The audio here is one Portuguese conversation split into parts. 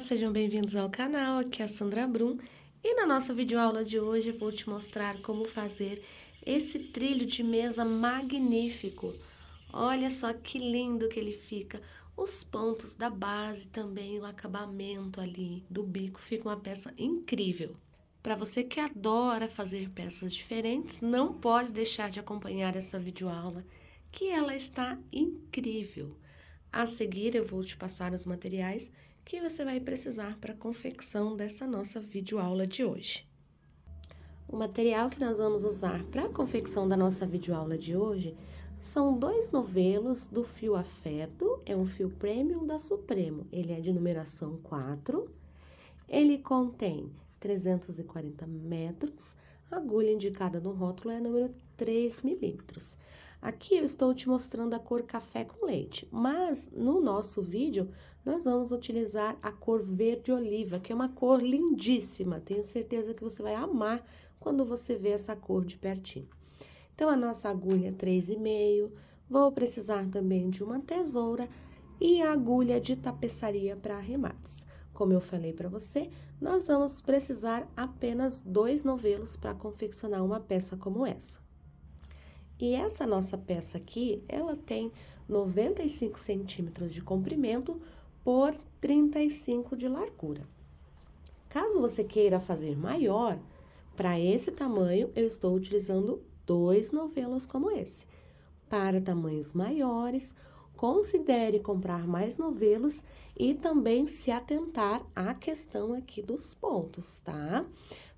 sejam bem-vindos ao canal, aqui é a Sandra Brum e na nossa videoaula de hoje eu vou te mostrar como fazer esse trilho de mesa magnífico. Olha só que lindo que ele fica, os pontos da base também, o acabamento ali do bico, fica uma peça incrível. Para você que adora fazer peças diferentes, não pode deixar de acompanhar essa videoaula, que ela está incrível. A seguir, eu vou te passar os materiais que você vai precisar para a confecção dessa nossa videoaula de hoje. O material que nós vamos usar para a confecção da nossa videoaula de hoje são 2 novelos do fio Afeto, é um fio premium da Supremo, ele é de numeração 4, ele contém 340 metros, a agulha indicada no rótulo é a número 3 milímetros. Aqui eu estou te mostrando a cor café com leite, mas no nosso vídeo nós vamos utilizar a cor verde oliva, que é uma cor lindíssima. Tenho certeza que você vai amar quando você vê essa cor de pertinho. Então, a nossa agulha é 3,5, vou precisar também de uma tesoura e a agulha de tapeçaria para arremates. Como eu falei para você, nós vamos precisar apenas 2 novelos para confeccionar uma peça como essa. E essa nossa peça aqui, ela tem 95 centímetros de comprimento por 35 de largura. Caso você queira fazer maior, para esse tamanho, eu estou utilizando 2 novelos como esse. Para tamanhos maiores, considere comprar mais novelos e também se atentar à questão aqui dos pontos, tá?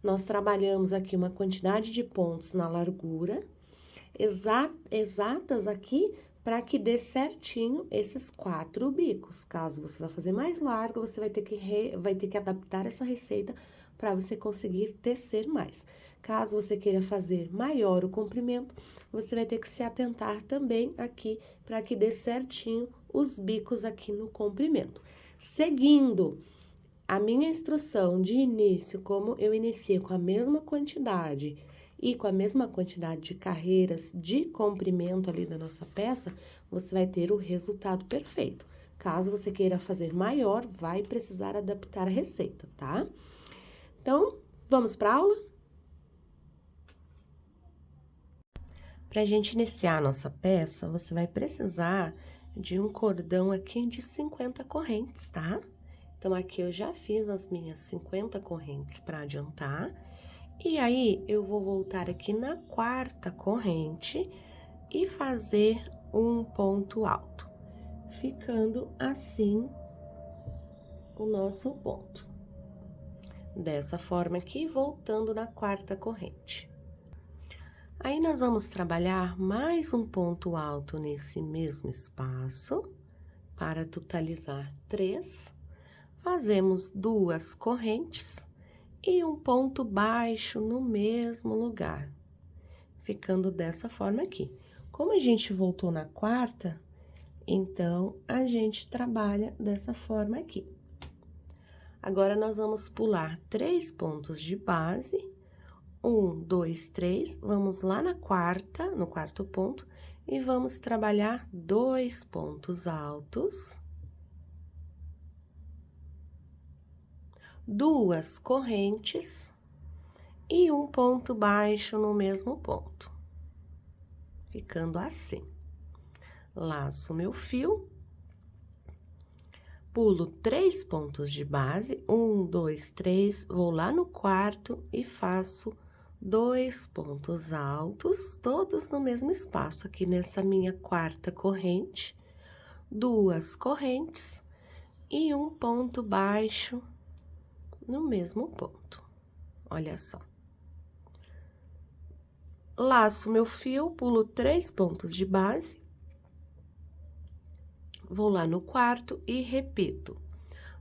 Nós trabalhamos aqui uma quantidade de pontos na largura, exatas aqui, para que dê certinho esses 4 bicos. Caso você vá fazer mais largo, você vai ter que adaptar essa receita para você conseguir tecer mais. Caso você queira fazer maior o comprimento, você vai ter que se atentar também aqui para que dê certinho os bicos aqui no comprimento. Seguindo a minha instrução de início, como eu iniciei com a mesma quantidade e com a mesma quantidade de carreiras de comprimento ali da nossa peça, você vai ter o resultado perfeito. Caso você queira fazer maior, vai precisar adaptar a receita, tá? Então, vamos para a aula? Para a gente iniciar a nossa peça, você vai precisar de um cordão aqui de 50 correntes, tá? Então, aqui eu já fiz as minhas 50 correntes para adiantar. E aí, eu vou voltar aqui na 4ª corrente e fazer um ponto alto, ficando assim o nosso ponto. Dessa forma aqui, voltando na 4ª corrente. Aí, nós vamos trabalhar mais um ponto alto nesse mesmo espaço, para totalizar 3. Fazemos 2 correntes e um ponto baixo no mesmo lugar, ficando dessa forma aqui. Como a gente voltou na 4ª, então, a gente trabalha dessa forma aqui. Agora, nós vamos pular 3 pontos de base, 1, 2, 3, vamos lá na 4ª, no 4º ponto, e vamos trabalhar 2 pontos altos, 2 correntes e um ponto baixo no mesmo ponto, ficando assim. Laço meu fio, pulo 3 pontos de base, 1, 2, 3, vou lá no 4º e faço 2 pontos altos, todos no mesmo espaço, aqui nessa minha 4ª corrente, 2 correntes e um ponto baixo no mesmo ponto. Olha só. Laço meu fio, pulo 3 pontos de base, vou lá no 4º e repito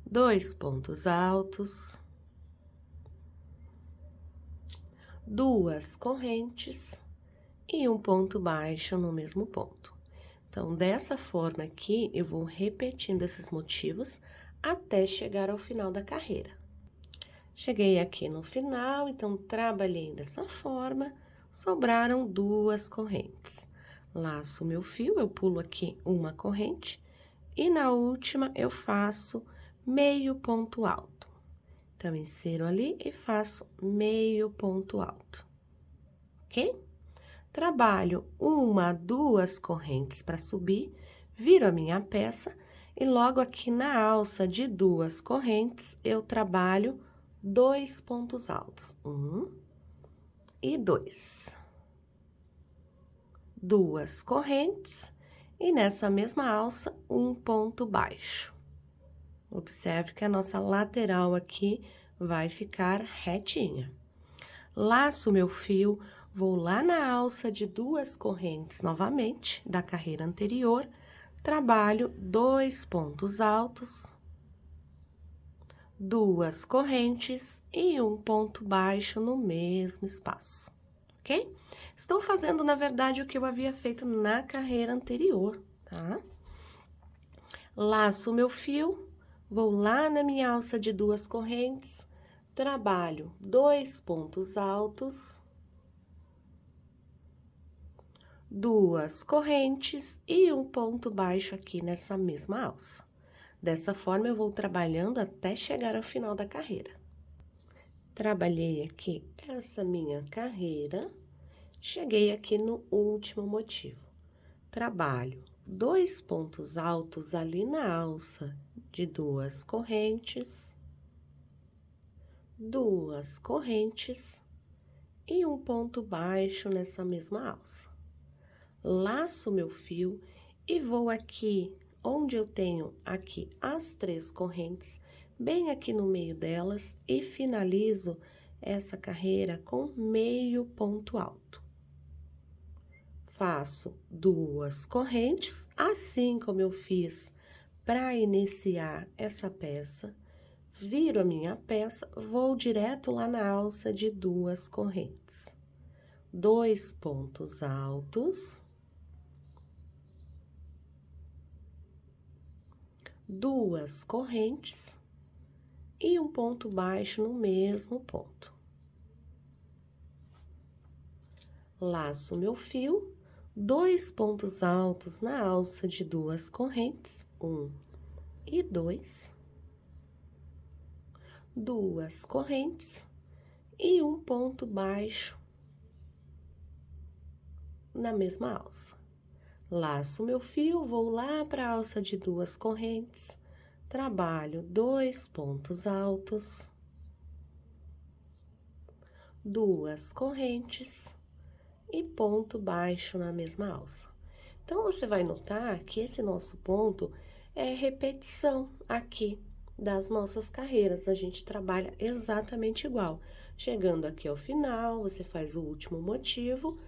2 pontos altos, 2 correntes e um ponto baixo no mesmo ponto. Então, dessa forma aqui, eu vou repetindo esses motivos até chegar ao final da carreira. Cheguei aqui no final, então, trabalhei dessa forma, sobraram 2 correntes. Laço meu fio, eu pulo aqui uma corrente, e na última eu faço meio ponto alto. Então, insiro ali e faço meio ponto alto, ok? Trabalho 1, 2 correntes para subir, viro a minha peça e logo aqui na alça de 2 correntes, eu trabalho 2 pontos altos. 1 e 2. 2 correntes e nessa mesma alça, um ponto baixo. Observe que a nossa lateral aqui vai ficar retinha. Laço meu fio, vou lá na alça de 2 correntes novamente, da carreira anterior, trabalho 2 pontos altos, 2 correntes e um ponto baixo no mesmo espaço, ok? Estou fazendo, na verdade, o que eu havia feito na carreira anterior, tá? Laço o meu fio, vou lá na minha alça de 2 correntes, trabalho 2 pontos altos, 2 correntes e um ponto baixo aqui nessa mesma alça. Dessa forma, eu vou trabalhando até chegar ao final da carreira. Trabalhei aqui essa minha carreira, cheguei aqui no último motivo. Trabalho 2 pontos altos ali na alça de 2 correntes, 2 correntes e um ponto baixo nessa mesma alça. Laço meu fio e vou aqui, onde eu tenho aqui as 3 correntes, bem aqui no meio delas e finalizo essa carreira com meio ponto alto. Faço 2 correntes, assim como eu fiz para iniciar essa peça, viro a minha peça, vou direto lá na alça de 2 correntes. 2 pontos altos, 2 correntes e um ponto baixo no mesmo ponto. Laço meu fio, 2 pontos altos na alça de 2 correntes, 1 e 2, 2 correntes e um ponto baixo na mesma alça. Laço meu fio, vou lá para a alça de 2 correntes, trabalho 2 pontos altos, 2 correntes e ponto baixo na mesma alça. Então, você vai notar que esse nosso ponto é repetição aqui das nossas carreiras. A gente trabalha exatamente igual. Chegando aqui ao final, você faz o último motivo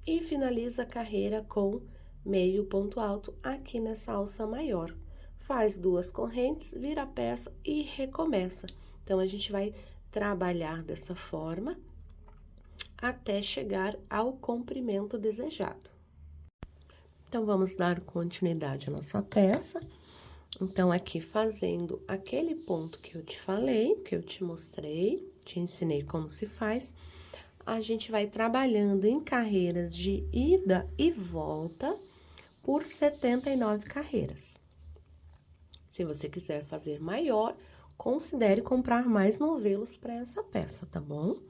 e finaliza a carreira com meio ponto alto aqui nessa alça maior. Faz 2 correntes, vira a peça e recomeça. Então, a gente vai trabalhar dessa forma até chegar ao comprimento desejado. Então, vamos dar continuidade à nossa peça. Então, aqui fazendo aquele ponto que eu te falei, que eu te mostrei, te ensinei como se faz, a gente vai trabalhando em carreiras de ida e volta por 79 carreiras. Se você quiser fazer maior, considere comprar mais novelos para essa peça, tá bom?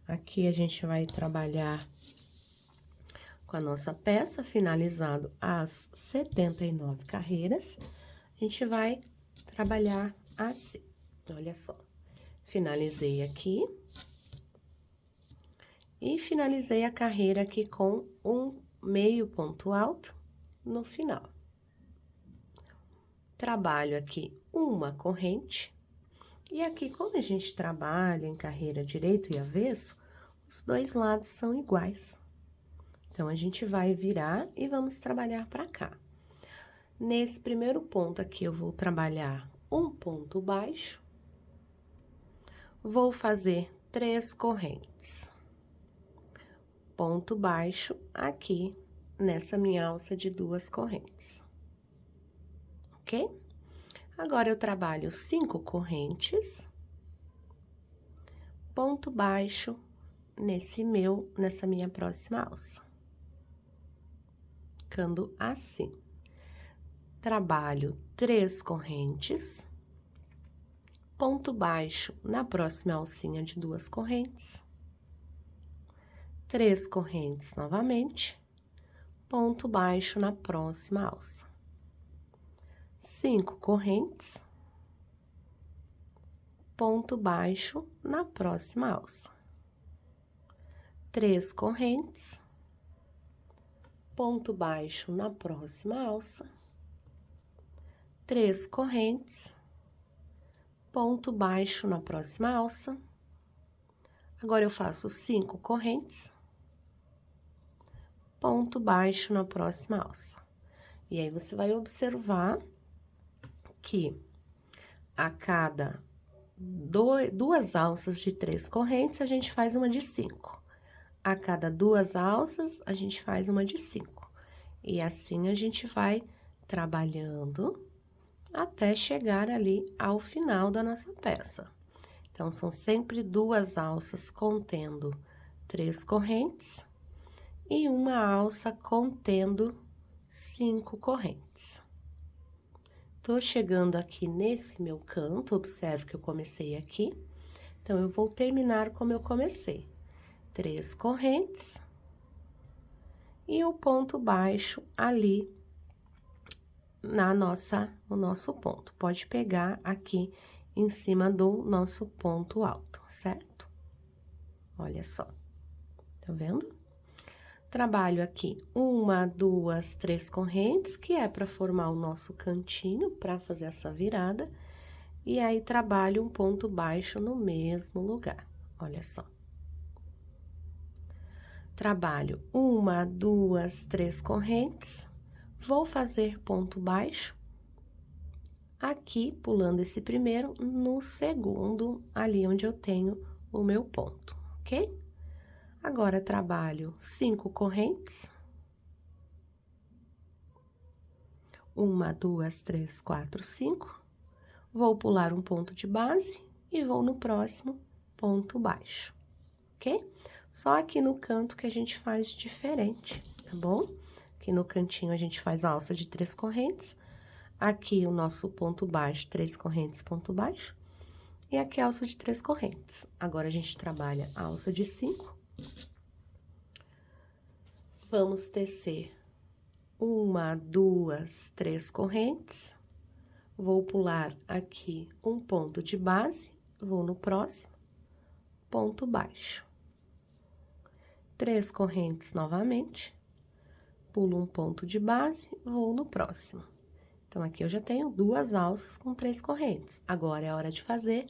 Aqui a gente vai trabalhar com a nossa peça, finalizado as 79 carreiras, a gente vai trabalhar assim. Olha só, finalizei aqui e finalizei a carreira aqui com um meio ponto alto no final. Trabalho aqui uma corrente e aqui, como a gente trabalha em carreira direito e avesso, os dois lados são iguais. Então, a gente vai virar e vamos trabalhar para cá. Nesse primeiro ponto aqui, eu vou trabalhar um ponto baixo, vou fazer 3 correntes. Ponto baixo aqui nessa minha alça de 2 correntes, ok? Agora, eu trabalho 5 correntes, ponto baixo nessa minha próxima alça. Ficando assim. Trabalho 3 correntes, ponto baixo na próxima alcinha de 2 correntes, 3 correntes novamente, ponto baixo na próxima alça, 5 correntes, ponto baixo na próxima alça, 3 correntes, ponto baixo na próxima alça, 3 correntes, ponto baixo na próxima alça. Agora, eu faço 5 correntes, ponto baixo na próxima alça. E aí, você vai observar que a cada duas alças de 3 correntes, a gente faz uma de 5. A cada 2 alças, a gente faz uma de 5. E assim, a gente vai trabalhando até chegar ali ao final da nossa peça. Então, são sempre 2 alças contendo 3 correntes e uma alça contendo 5 correntes. Tô chegando aqui nesse meu canto, observe que eu comecei aqui. Então, eu vou terminar como eu comecei. 3 correntes e o ponto baixo ali no nosso ponto. Pode pegar aqui em cima do nosso ponto alto, certo? Olha só, tá vendo? Trabalho aqui 1, 2, 3 correntes, que é para formar o nosso cantinho, para fazer essa virada. E aí, trabalho um ponto baixo no mesmo lugar, olha só. Trabalho 1, 2, 3 correntes, vou fazer ponto baixo aqui, pulando esse primeiro, no segundo, ali onde eu tenho o meu ponto, ok? Agora, trabalho 5 correntes. 1, 2, 3, 4, 5. Vou pular um ponto de base e vou no próximo ponto baixo, ok? Só aqui no canto que a gente faz diferente, tá bom? Aqui no cantinho a gente faz a alça de 3 correntes. Aqui o nosso ponto baixo, 3 correntes, ponto baixo. E aqui a alça de 3 correntes. Agora, a gente trabalha a alça de 5. Vamos tecer 1, 2, 3 correntes. Vou pular aqui um ponto de base, vou no próximo, ponto baixo. 3 correntes novamente, pulo um ponto de base, vou no próximo. Então, aqui eu já tenho 2 alças com 3 correntes. Agora, é a hora de fazer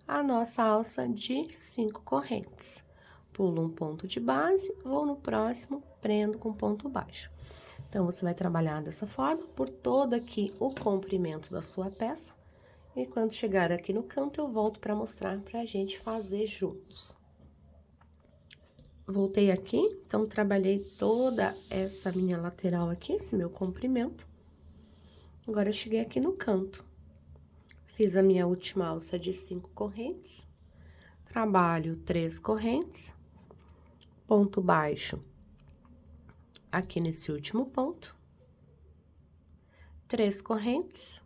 a nossa alça de 5 correntes. Pulo um ponto de base, vou no próximo, prendo com ponto baixo. Então, você vai trabalhar dessa forma por todo aqui o comprimento da sua peça. E quando chegar aqui no canto, eu volto para mostrar pra gente fazer juntos. Voltei aqui, então, trabalhei toda essa minha lateral aqui, esse meu comprimento. Agora, eu cheguei aqui no canto. Fiz a minha última alça de 5 correntes. Trabalho 3 correntes. Ponto baixo aqui nesse último ponto. 3 correntes.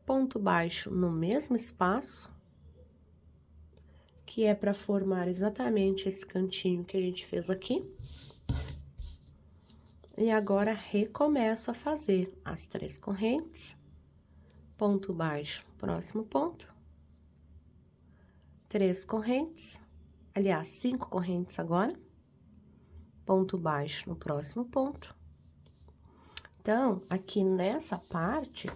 Ponto baixo no mesmo espaço, que é para formar exatamente esse cantinho que a gente fez aqui. E agora, recomeço a fazer as 3 correntes, ponto baixo, próximo ponto, 3 correntes, aliás, 5 correntes agora, ponto baixo no próximo ponto. Então, aqui nessa parte,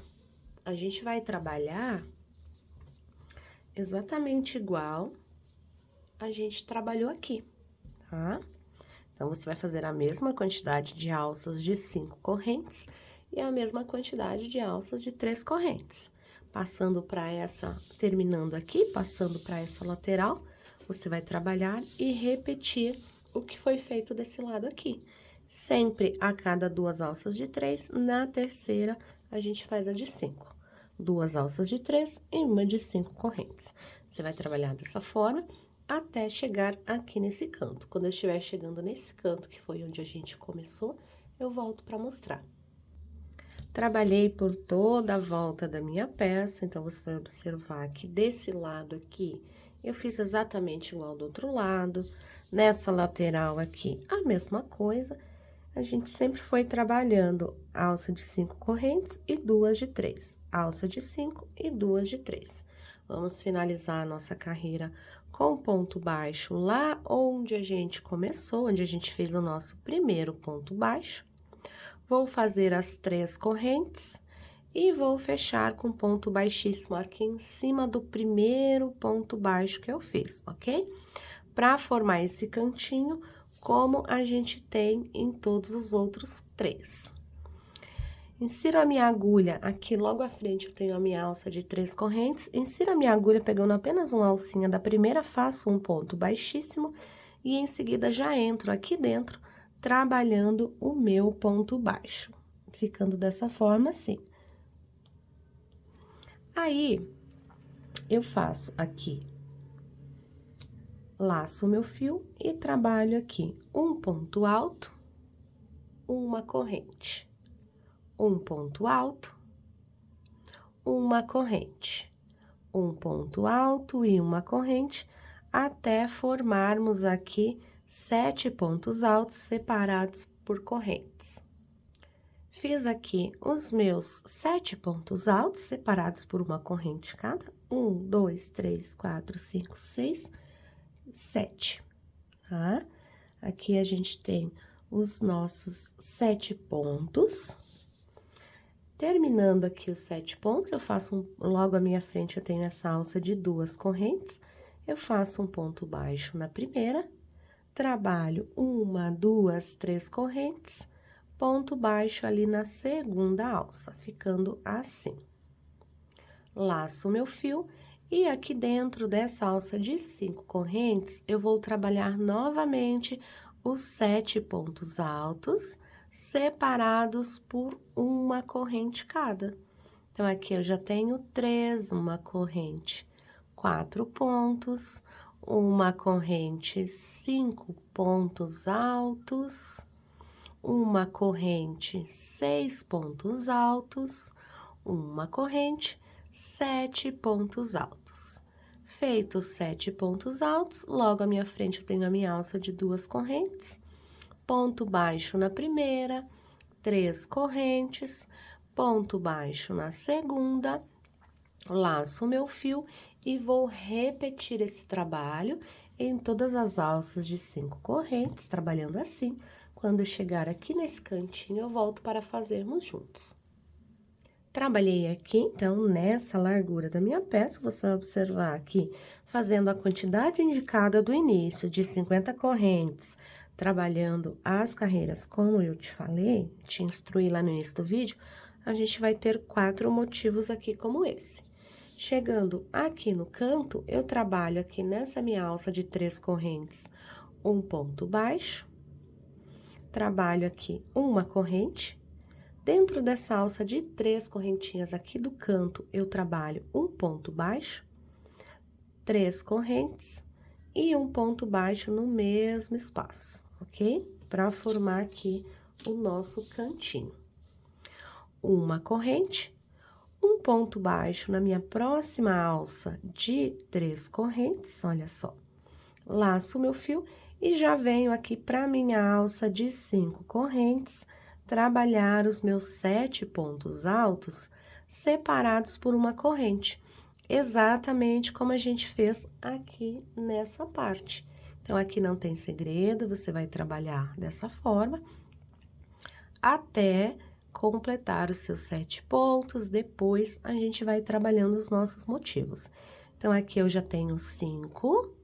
a gente vai trabalhar exatamente igual a gente trabalhou aqui, tá? Então, você vai fazer a mesma quantidade de alças de 5 correntes e a mesma quantidade de alças de 3 correntes. Passando para essa, terminando aqui, passando para essa lateral, você vai trabalhar e repetir o que foi feito desse lado aqui. Sempre a cada 2 alças de 3, na terceira, a gente faz a de 5. 2 alças de 3 e uma de 5 correntes. Você vai trabalhar dessa forma até chegar aqui nesse canto. Quando eu estiver chegando nesse canto, que foi onde a gente começou, eu volto para mostrar. Trabalhei por toda a volta da minha peça, então você vai observar que desse lado aqui, eu fiz exatamente igual do outro lado. Nessa lateral aqui, a mesma coisa. A gente sempre foi trabalhando alça de 5 correntes e 2 de 3. Alça de 5 e 2 de 3. Vamos finalizar a nossa carreira com ponto baixo lá onde a gente começou, onde a gente fez o nosso primeiro ponto baixo. Vou fazer as 3 correntes e vou fechar com ponto baixíssimo aqui em cima do primeiro ponto baixo que eu fiz, ok? Para formar esse cantinho, como a gente tem em todos os outros 3. Insiro a minha agulha aqui logo à frente, eu tenho a minha alça de 3 correntes. Insiro a minha agulha pegando apenas uma alcinha da primeira, faço um ponto baixíssimo e em seguida já entro aqui dentro, trabalhando o meu ponto baixo, ficando dessa forma assim. Aí, eu faço aqui, laço o meu fio e trabalho aqui um ponto alto, uma corrente, um ponto alto, uma corrente, um ponto alto e uma corrente, até formarmos aqui 7 pontos altos separados por correntes. Fiz aqui os meus 7 pontos altos separados por uma corrente cada. 1, 2, 3, 4, 5, 6, 7, tá? Aqui a gente tem os nossos 7 pontos. Terminando aqui os 7 pontos, eu faço logo à minha frente eu tenho essa alça de 2 correntes, eu faço um ponto baixo na primeira, trabalho 1, 2, 3 correntes, ponto baixo ali na segunda alça, ficando assim. Laço o meu fio e aqui dentro dessa alça de 5 correntes, eu vou trabalhar novamente os 7 pontos altos, separados por uma corrente cada. Então, aqui eu já tenho 3, uma corrente, 4 pontos, uma corrente, 5 pontos altos, uma corrente, 6 pontos altos, uma corrente, 7 pontos altos. Feitos 7 pontos altos, logo à minha frente eu tenho a minha alça de 2 correntes, ponto baixo na primeira, 3 correntes, ponto baixo na segunda, laço o meu fio e vou repetir esse trabalho em todas as alças de 5 correntes, trabalhando assim. Quando chegar aqui nesse cantinho, eu volto para fazermos juntos. Trabalhei aqui, então, nessa largura da minha peça, você vai observar aqui, fazendo a quantidade indicada do início, de 50 correntes, trabalhando as carreiras, como eu te falei, te instruí lá no início do vídeo, a gente vai ter 4 motivos aqui como esse. Chegando aqui no canto, eu trabalho aqui nessa minha alça de 3 correntes, um ponto baixo, trabalho aqui uma corrente. Dentro dessa alça de 3 correntinhas aqui do canto, eu trabalho um ponto baixo, 3 correntes e um ponto baixo no mesmo espaço, ok? Para formar aqui o nosso cantinho. Uma corrente, um ponto baixo na minha próxima alça de 3 correntes, olha só. Laço o meu fio e já venho aqui para minha alça de 5 correntes, trabalhar os meus 7 pontos altos separados por uma corrente, exatamente como a gente fez aqui nessa parte. Então, aqui não tem segredo, você vai trabalhar dessa forma até completar os seus 7 pontos, depois a gente vai trabalhando os nossos motivos. Então, aqui eu já tenho 5,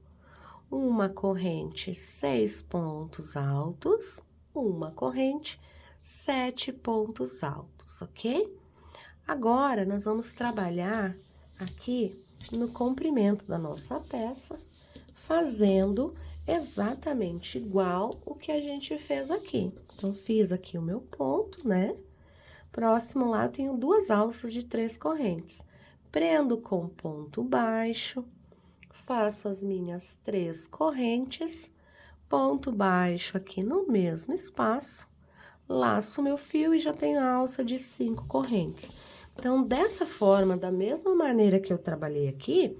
uma corrente, 6 pontos altos, uma corrente, 7 pontos altos, ok? Agora, nós vamos trabalhar aqui no comprimento da nossa peça, fazendo exatamente igual o que a gente fez aqui. Então, fiz aqui o meu ponto, né? Próximo lá, eu tenho 2 alças de 3 correntes. Prendo com ponto baixo, faço as minhas 3 correntes, ponto baixo aqui no mesmo espaço, laço meu fio e já tenho a alça de 5 correntes. Então, dessa forma, da mesma maneira que eu trabalhei aqui,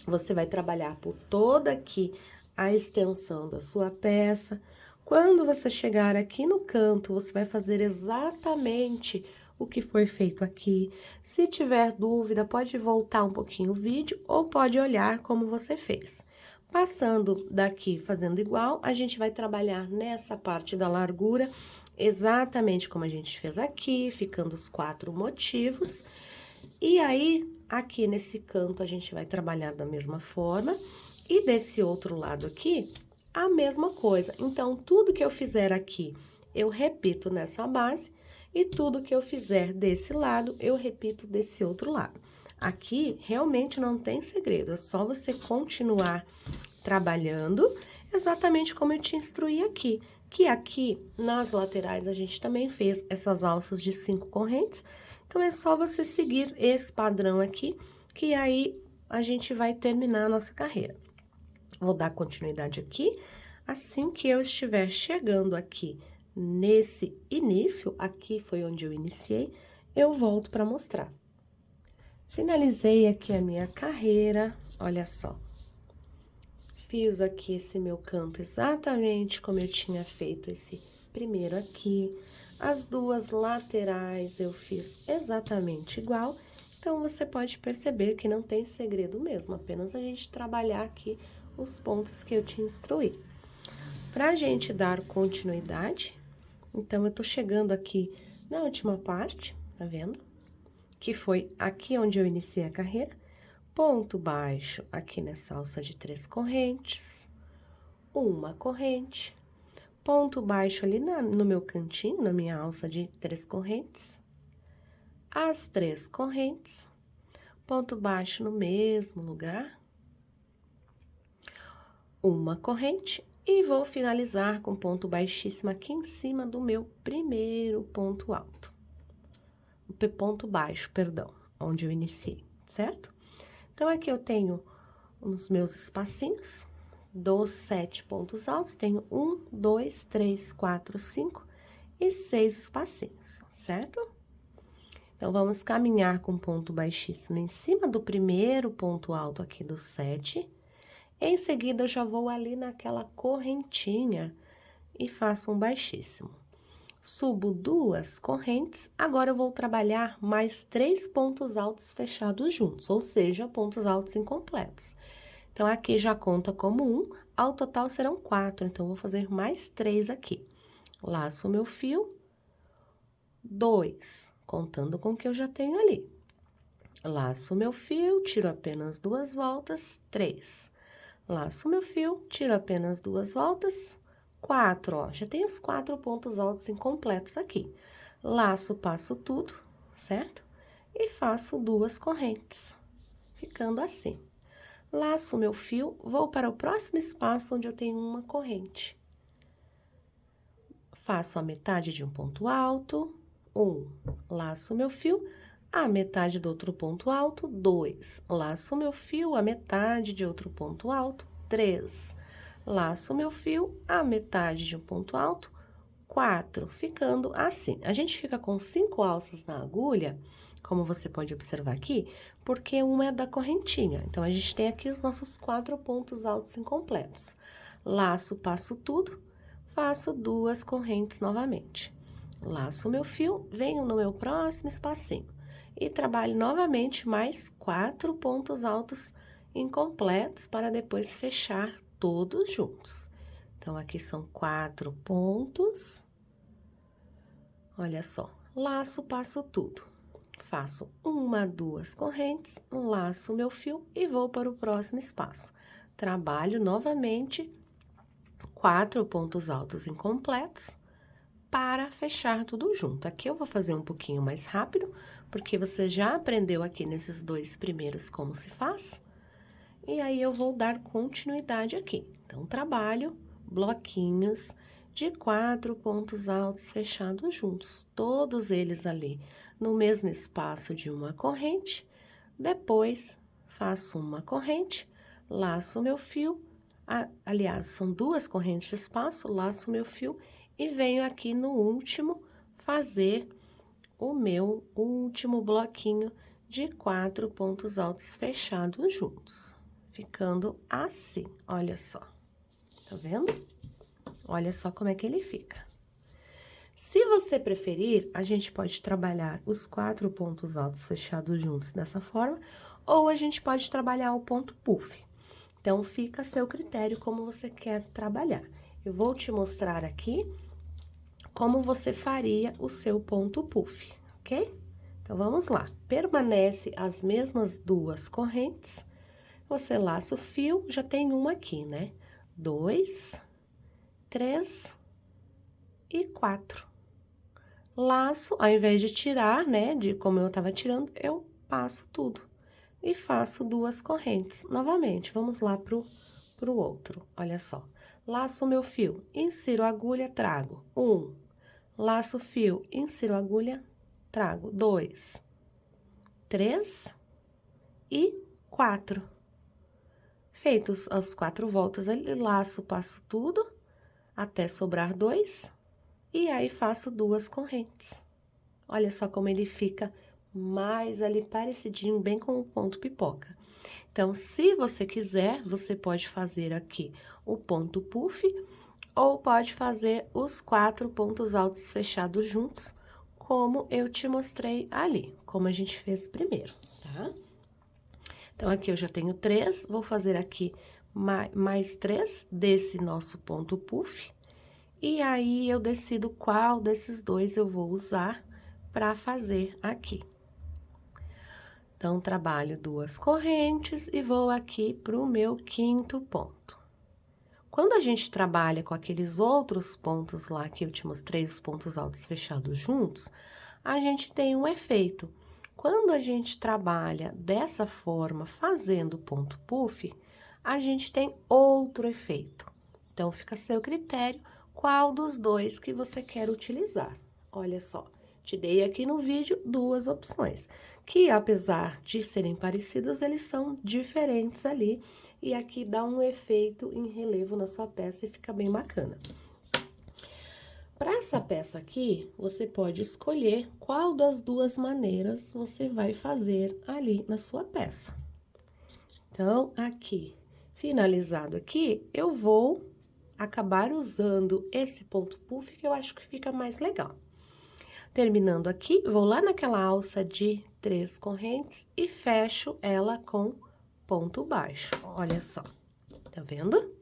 você vai trabalhar por toda aqui a extensão da sua peça. Quando você chegar aqui no canto, você vai fazer exatamente o que foi feito aqui. Se tiver dúvida, pode voltar um pouquinho o vídeo ou pode olhar como você fez. Passando daqui, fazendo igual, a gente vai trabalhar nessa parte da largura, exatamente como a gente fez aqui, ficando os 4 motivos. E aí, aqui nesse canto, a gente vai trabalhar da mesma forma. E desse outro lado aqui, a mesma coisa. Então, tudo que eu fizer aqui, eu repito nessa base. E tudo que eu fizer desse lado, eu repito desse outro lado. Aqui, realmente não tem segredo. É só você continuar trabalhando exatamente como eu te instruí aqui. Que aqui, nas laterais, a gente também fez essas alças de 5 correntes. Então, é só você seguir esse padrão aqui, que aí a gente vai terminar a nossa carreira. Vou dar continuidade aqui. Assim que eu estiver chegando aqui nesse início, aqui foi onde eu iniciei, eu volto para mostrar. Finalizei aqui a minha carreira, olha só. Fiz aqui esse meu canto exatamente como eu tinha feito esse primeiro aqui. As duas laterais eu fiz exatamente igual, então você pode perceber que não tem segredo mesmo, apenas a gente trabalhar aqui os pontos que eu te instruí. Pra gente dar continuidade, então eu tô chegando aqui na última parte, tá vendo? Que foi aqui onde eu iniciei a carreira, ponto baixo aqui nessa alça de 3 correntes, uma corrente, ponto baixo ali no meu cantinho, na minha alça de 3 correntes, as 3 correntes, ponto baixo no mesmo lugar, uma corrente e vou finalizar com ponto baixíssimo aqui em cima do meu primeiro ponto alto. Ponto baixo, perdão, onde eu iniciei, certo? Então, aqui eu tenho os meus espacinhos. Dos 7 pontos altos, tenho 1, 2, 3, 4, 5 e 6 espacinhos, certo? Então, vamos caminhar com ponto baixíssimo em cima do primeiro ponto alto aqui do 7. Em seguida, eu já vou ali naquela correntinha e faço um baixíssimo. Subo 2 correntes, agora eu vou trabalhar mais 3 pontos altos fechados juntos, ou seja, pontos altos incompletos. Então, aqui já conta como 1, ao total serão 4, então, vou fazer mais 3 aqui. Laço o meu fio, 2, contando com o que eu já tenho ali. Laço o meu fio, tiro apenas 2 voltas, 3. Laço o meu fio, tiro apenas 2 voltas, 4, ó. Já tenho os 4 pontos altos incompletos aqui. Laço, passo tudo, certo? E faço 2 correntes, ficando assim. Laço o meu fio, vou para o próximo espaço onde eu tenho uma corrente. Faço a metade de um ponto alto, 1, laço o meu fio, a metade do outro ponto alto, 2, laço o meu fio, a metade de outro ponto alto, 3, laço o meu fio, a metade de um ponto alto, 4, ficando assim. A gente fica com 5 alças na agulha, como você pode observar aqui, porque uma é da correntinha. Então, a gente tem aqui os nossos 4 pontos altos incompletos. Laço, passo tudo, faço 2 correntes novamente. Laço o meu fio, venho no meu próximo espacinho e trabalho novamente mais 4 pontos altos incompletos para depois fechar todos juntos. Então, aqui são 4 pontos. Olha só, laço, passo tudo. Faço 1, 2 correntes, laço o meu fio e vou para o próximo espaço. Trabalho novamente 4 pontos altos incompletos para fechar tudo junto. Aqui eu vou fazer um pouquinho mais rápido, porque você já aprendeu aqui nesses 2 primeiros como se faz. E aí, eu vou dar continuidade aqui. Então, trabalho bloquinhos de 4 pontos altos fechados juntos, todos eles ali no mesmo espaço de uma corrente. Depois, faço uma corrente, laço o meu fio, aliás, são 2 correntes de espaço, laço o meu fio e venho aqui no último fazer o meu último bloquinho de 4 pontos altos fechados juntos, ficando assim, olha só. Tá vendo? Olha só como é que ele fica. Se você preferir, a gente pode trabalhar os 4 pontos altos fechados juntos dessa forma, ou a gente pode trabalhar o ponto puff. Então, fica a seu critério como você quer trabalhar. Eu vou te mostrar aqui como você faria o seu ponto puff, ok? Então, vamos lá. Permanece as mesmas 2 correntes. Você laça o fio, já tem uma aqui, né? 2, 3 e 4. Laço, ao invés de tirar, né, de como eu tava tirando, eu passo tudo. E faço 2 correntes. Novamente, vamos lá pro outro, olha só. Laço o meu fio, insiro a agulha, trago 1. Laço o fio, insiro a agulha, trago 2, 3 e 4. Feitos as 4 voltas ali, laço, passo tudo, até sobrar 2, e aí faço 2 correntes. Olha só como ele fica mais ali parecidinho, bem com o ponto pipoca. Então, se você quiser, você pode fazer aqui o ponto puff, ou pode fazer os 4 pontos altos fechados juntos, como eu te mostrei ali, como a gente fez primeiro, tá? Então, aqui eu já tenho 3, vou fazer aqui mais 3 desse nosso ponto puff, e aí eu decido qual desses 2 eu vou usar para fazer aqui. Então, trabalho 2 correntes e vou aqui para o meu 5º ponto. Quando a gente trabalha com aqueles outros pontos lá que eu te mostrei, os pontos altos fechados juntos, a gente tem um efeito. Quando a gente trabalha dessa forma, fazendo ponto puff, a gente tem outro efeito. Então, fica a seu critério qual dos 2 que você quer utilizar. Olha só, te dei aqui no vídeo 2 opções, que apesar de serem parecidas, eles são diferentes ali, e aqui dá um efeito em relevo na sua peça e fica bem bacana. Para essa peça aqui, você pode escolher qual das 2 maneiras você vai fazer ali na sua peça. Então, aqui, finalizado aqui, eu vou acabar usando esse ponto puff, que eu acho que fica mais legal. Terminando aqui, vou lá naquela alça de 3 correntes e fecho ela com ponto baixo. Olha só, tá vendo?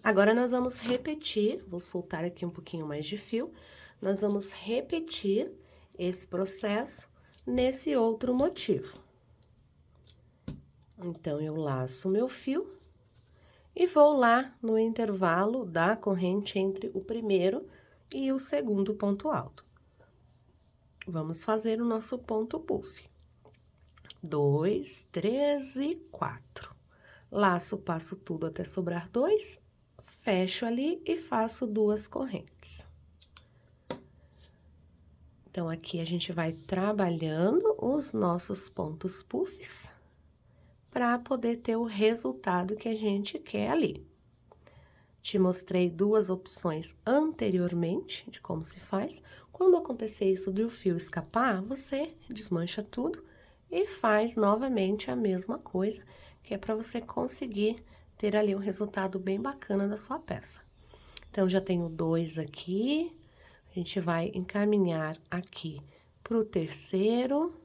Agora, nós vamos repetir, vou soltar aqui um pouquinho mais de fio, nós vamos repetir esse processo nesse outro motivo. Então, eu laço o meu fio e vou lá no intervalo da corrente entre o primeiro e o segundo ponto alto. Vamos fazer o nosso ponto puff. 2, 3 e 4. Laço, passo tudo até sobrar 2, fecho ali e faço 2 correntes. Então, aqui a gente vai trabalhando os nossos pontos puffs para poder ter o resultado que a gente quer ali. Te mostrei 2 opções anteriormente de como se faz. Quando acontecer isso de o fio escapar, você desmancha tudo e faz novamente a mesma coisa, que é para você conseguir ter ali um resultado bem bacana da sua peça. Então, já tenho 2 aqui, a gente vai encaminhar aqui para o terceiro.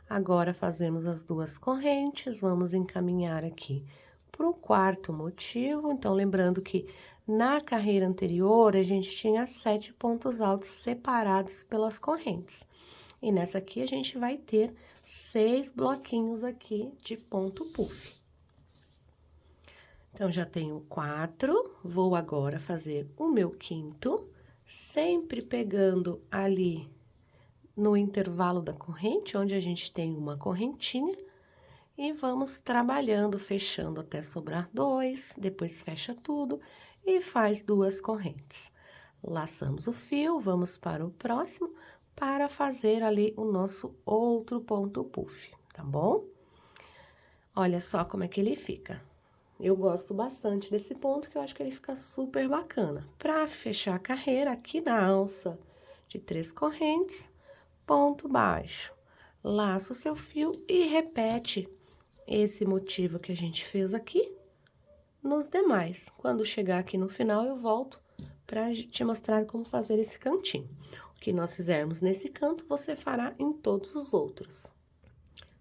Agora, fazemos as 2 correntes, vamos encaminhar aqui para o 4º motivo. Então, lembrando que na carreira anterior, a gente tinha 7 pontos altos separados pelas correntes. E nessa aqui, a gente vai ter 6 bloquinhos aqui de ponto puff. Então, já tenho 4, vou agora fazer o meu 5º, sempre pegando ali no intervalo da corrente, onde a gente tem uma correntinha, e vamos trabalhando, fechando até sobrar 2, depois fecha tudo e faz 2 correntes. Laçamos o fio, vamos para o próximo, para fazer ali o nosso outro ponto puff, tá bom? Olha só como é que ele fica. Eu gosto bastante desse ponto, que eu acho que ele fica super bacana. Para fechar a carreira, aqui na alça de 3 correntes, ponto baixo. Laça o seu fio e repete esse motivo que a gente fez aqui nos demais. Quando chegar aqui no final, eu volto para te mostrar como fazer esse cantinho. O que nós fizermos nesse canto, você fará em todos os outros.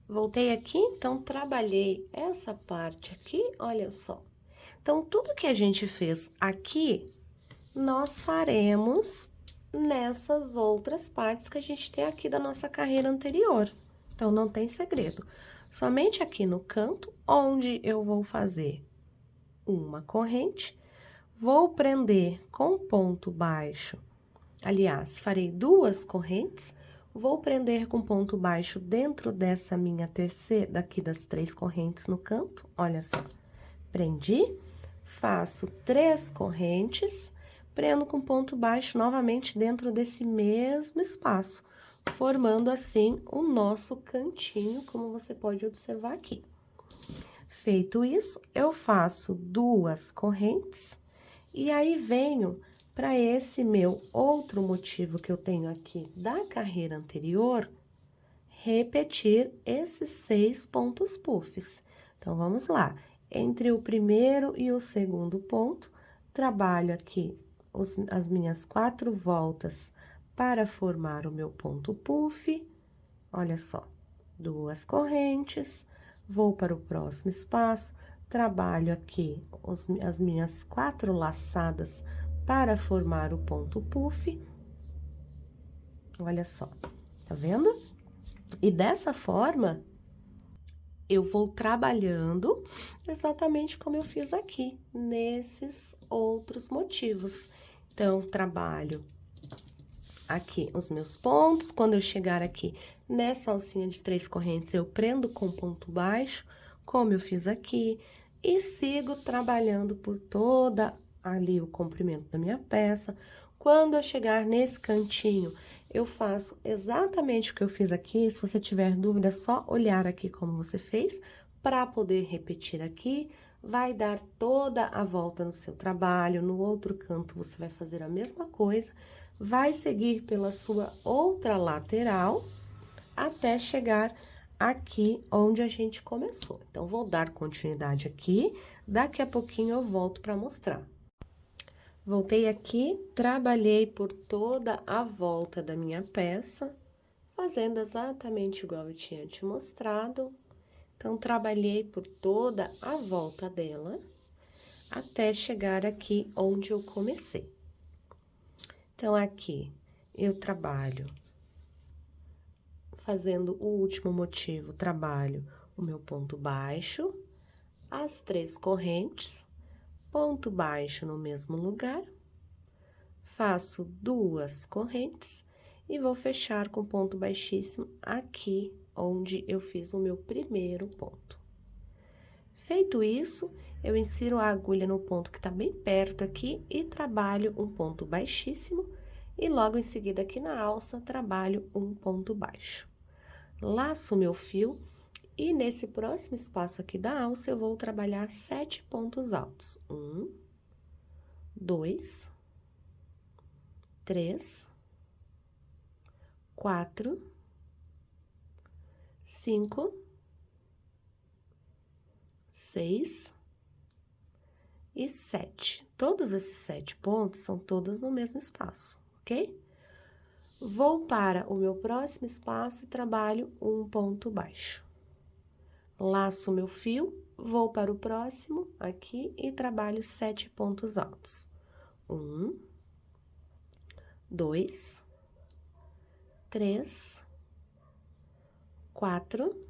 Voltei aqui, então, trabalhei essa parte aqui, olha só. Então, tudo que a gente fez aqui, nós faremos nessas outras partes que a gente tem aqui da nossa carreira anterior. Então, não tem segredo. Somente aqui no canto, onde eu vou fazer uma corrente, vou prender com ponto baixo, aliás, farei 2 correntes, vou prender com ponto baixo dentro dessa minha terceira, daqui das 3 correntes no canto, olha só. Prendi, faço 3 correntes, prendo com ponto baixo novamente dentro desse mesmo espaço, formando assim o nosso cantinho, como você pode observar aqui. Feito isso, eu faço 2 correntes e aí venho para esse meu outro motivo que eu tenho aqui da carreira anterior, repetir esses 6 pontos puffs. Então, vamos lá. Entre o primeiro e o segundo ponto, trabalho aqui as minhas 4 voltas para formar o meu ponto puff. Olha só, 2 correntes, vou para o próximo espaço, trabalho aqui as minhas 4 laçadas para formar o ponto puff. Olha só, tá vendo? E dessa forma, eu vou trabalhando exatamente como eu fiz aqui, nesses outros motivos. Então, trabalho aqui os meus pontos, quando eu chegar aqui nessa alcinha de 3 correntes, eu prendo com ponto baixo, como eu fiz aqui, e sigo trabalhando por toda ali o comprimento da minha peça. Quando eu chegar nesse cantinho, eu faço exatamente o que eu fiz aqui. Se você tiver dúvida, é só olhar aqui como você fez, para poder repetir aqui. Vai dar toda a volta no seu trabalho, no outro canto você vai fazer a mesma coisa, vai seguir pela sua outra lateral, até chegar aqui onde a gente começou. Então, vou dar continuidade aqui, daqui a pouquinho eu volto para mostrar. Voltei aqui, trabalhei por toda a volta da minha peça, fazendo exatamente igual eu tinha te mostrado. Então, trabalhei por toda a volta dela, até chegar aqui onde eu comecei. Então, aqui, eu trabalho, fazendo o último motivo, trabalho o meu ponto baixo, as 3 correntes, ponto baixo no mesmo lugar, faço 2 correntes e vou fechar com ponto baixíssimo aqui, onde eu fiz o meu primeiro ponto. Feito isso, eu insiro a agulha no ponto que tá bem perto aqui e trabalho um ponto baixíssimo, e logo em seguida aqui na alça, trabalho um ponto baixo. Laço o meu fio e nesse próximo espaço aqui da alça, eu vou trabalhar 7 pontos altos. 1, 2, 3, 4, 5, 6 e 7. Todos esses 7 pontos são todos no mesmo espaço, ok? Vou para o meu próximo espaço e trabalho um ponto baixo. Laço o meu fio, vou para o próximo aqui e trabalho 7 pontos altos. 1, 2, 3, 4,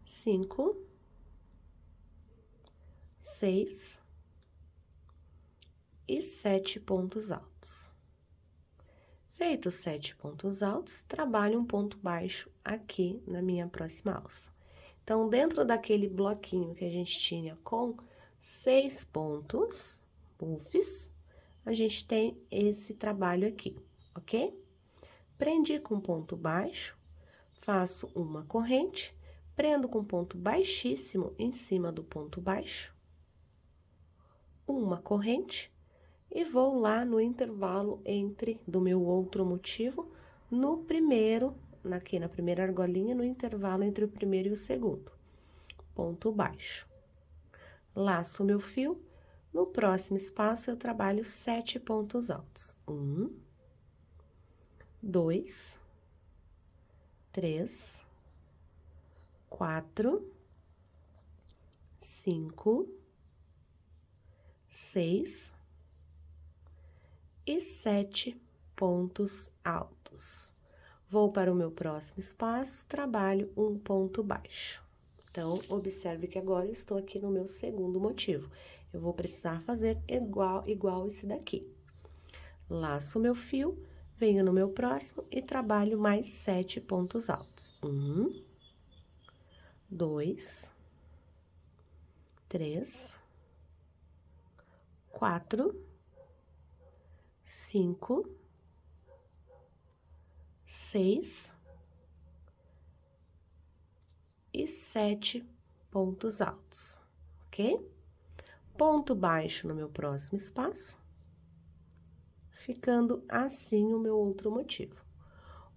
5, 6 e 7 pontos altos. Feitos 7 pontos altos, trabalho um ponto baixo aqui na minha próxima alça. Então, dentro daquele bloquinho que a gente tinha com 6 pontos puffs, a gente tem esse trabalho aqui, ok? Prendi com ponto baixo, faço uma corrente, prendo com ponto baixíssimo em cima do ponto baixo, uma corrente, e vou lá no intervalo do meu outro motivo, no primeiro, aqui na primeira argolinha, no intervalo entre o primeiro e o segundo. Ponto baixo. Laço meu fio, no próximo espaço eu trabalho 7 pontos altos. 1, 2, 3, 4, 5, 6 e 7 pontos altos. Vou para o meu próximo espaço, trabalho um ponto baixo. Então, observe que agora eu estou aqui no meu segundo motivo. Eu vou precisar fazer igual esse daqui. Laço meu fio, venho no meu próximo e trabalho mais 7 pontos altos. 1, 2, 3, 4, 5, 6 e 7 pontos altos, ok? Ponto baixo no meu próximo espaço, ficando assim o meu outro motivo.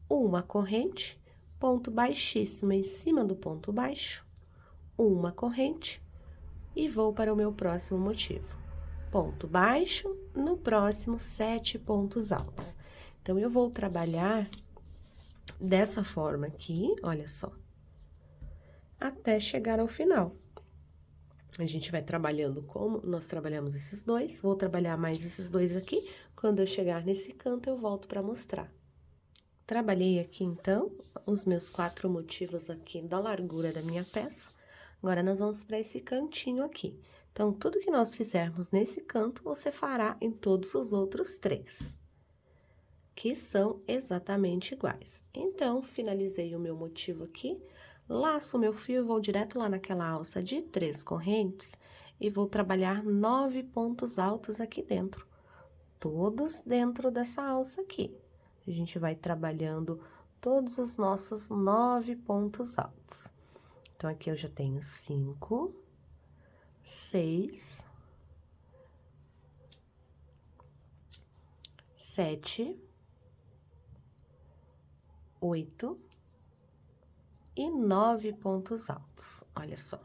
Uma corrente, ponto baixíssimo em cima do ponto baixo, uma corrente, e vou para o meu próximo motivo. Ponto baixo, no próximo 7 pontos altos. Então, eu vou trabalhar dessa forma aqui, olha só, até chegar ao final. A gente vai trabalhando como nós trabalhamos esses dois, vou trabalhar mais esses dois aqui, quando eu chegar nesse canto eu volto para mostrar. Trabalhei aqui, então, os meus 4 motivos aqui da largura da minha peça, agora nós vamos para esse cantinho aqui. Então, tudo que nós fizermos nesse canto, você fará em todos os outros 3, que são exatamente iguais. Então, finalizei o meu motivo aqui, laço meu fio, vou direto lá naquela alça de 3 correntes e vou trabalhar 9 pontos altos aqui dentro, todos dentro dessa alça aqui. A gente vai trabalhando todos os nossos 9 pontos altos. Então, aqui eu já tenho 5, 6, 7, 8 e 9 pontos altos, olha só,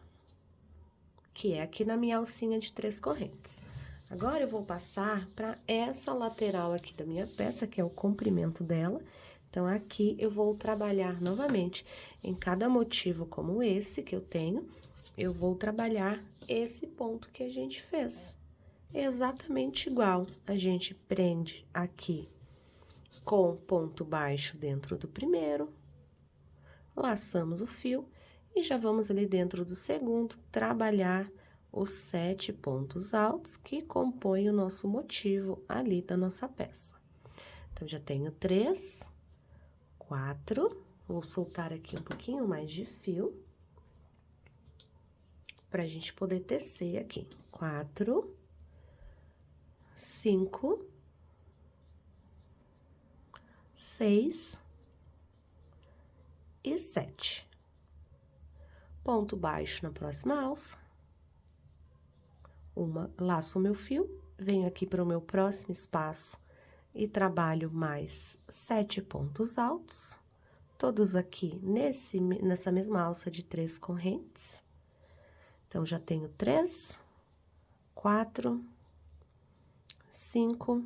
que é aqui na minha alcinha de 3 correntes. Agora, eu vou passar para essa lateral aqui da minha peça, que é o comprimento dela. Então, aqui eu vou trabalhar novamente em cada motivo como esse que eu tenho, eu vou trabalhar esse ponto que a gente fez. Exatamente igual, a gente prende aqui com ponto baixo dentro do primeiro, laçamos o fio e já vamos ali dentro do segundo trabalhar os 7 pontos altos que compõem o nosso motivo ali da nossa peça. Então, já tenho 3, 4, vou soltar aqui um pouquinho mais de fio para a gente poder tecer aqui. 4, 5, 6 e 7. Ponto baixo na próxima alça. Laço o meu fio, venho aqui para o meu próximo espaço e trabalho mais 7 pontos altos, todos aqui nessa mesma alça de 3 correntes. Então, já tenho 3, 4, 5,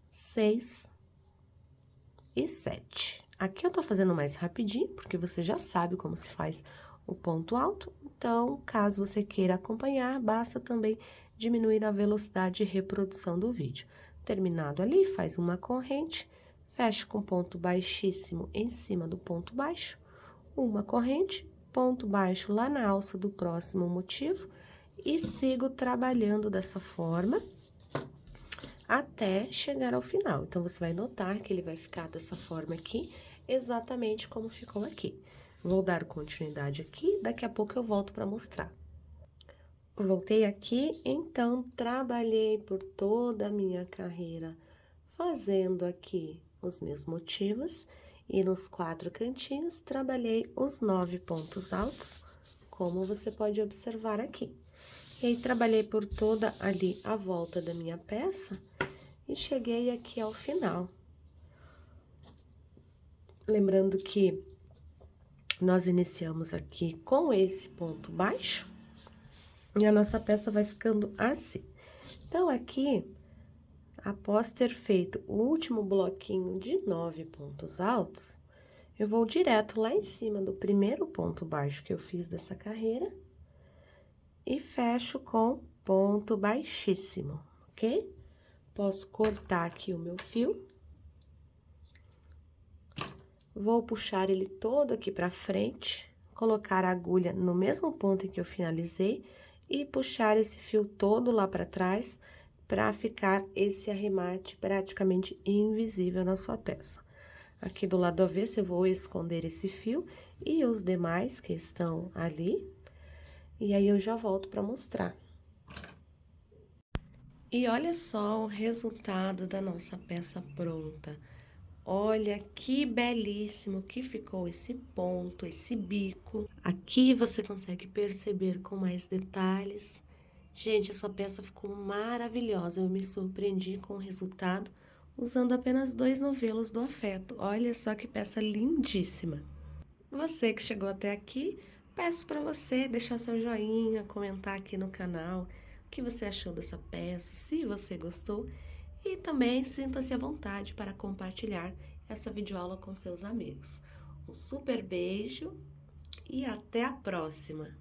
6 e 7. Aqui eu tô fazendo mais rapidinho, porque você já sabe como se faz o ponto alto, então, caso você queira acompanhar, basta também diminuir a velocidade de reprodução do vídeo. Terminado ali, faz uma corrente, fecha com ponto baixíssimo em cima do ponto baixo, uma corrente, ponto baixo lá na alça do próximo motivo, e sigo trabalhando dessa forma até chegar ao final. Então, você vai notar que ele vai ficar dessa forma aqui, exatamente como ficou aqui. Vou dar continuidade aqui, daqui a pouco eu volto para mostrar. Voltei aqui, então, trabalhei por toda a minha carreira fazendo aqui os meus motivos, E nos 4 cantinhos, trabalhei os 9 pontos altos, como você pode observar aqui. E aí, trabalhei por toda ali a volta da minha peça e cheguei aqui ao final. Lembrando que nós iniciamos aqui com esse ponto baixo e a nossa peça vai ficando assim. Então, aqui, após ter feito o último bloquinho de 9 pontos altos, eu vou direto lá em cima do primeiro ponto baixo que eu fiz dessa carreira e fecho com ponto baixíssimo, ok? Posso cortar aqui o meu fio. Vou puxar ele todo aqui pra frente, colocar a agulha no mesmo ponto em que eu finalizei e puxar esse fio todo lá pra trás para ficar esse arremate praticamente invisível na sua peça. Aqui do lado avesso eu vou esconder esse fio e os demais que estão ali, e aí eu já volto para mostrar. E olha só o resultado da nossa peça pronta. Olha que belíssimo que ficou esse ponto, esse bico. Aqui você consegue perceber com mais detalhes. Gente, essa peça ficou maravilhosa, eu me surpreendi com o resultado usando apenas 2 novelos do afeto. Olha só que peça lindíssima! Você que chegou até aqui, peço para você deixar seu joinha, comentar aqui no canal o que você achou dessa peça, se você gostou, e também sinta-se à vontade para compartilhar essa videoaula com seus amigos. Um super beijo e até a próxima!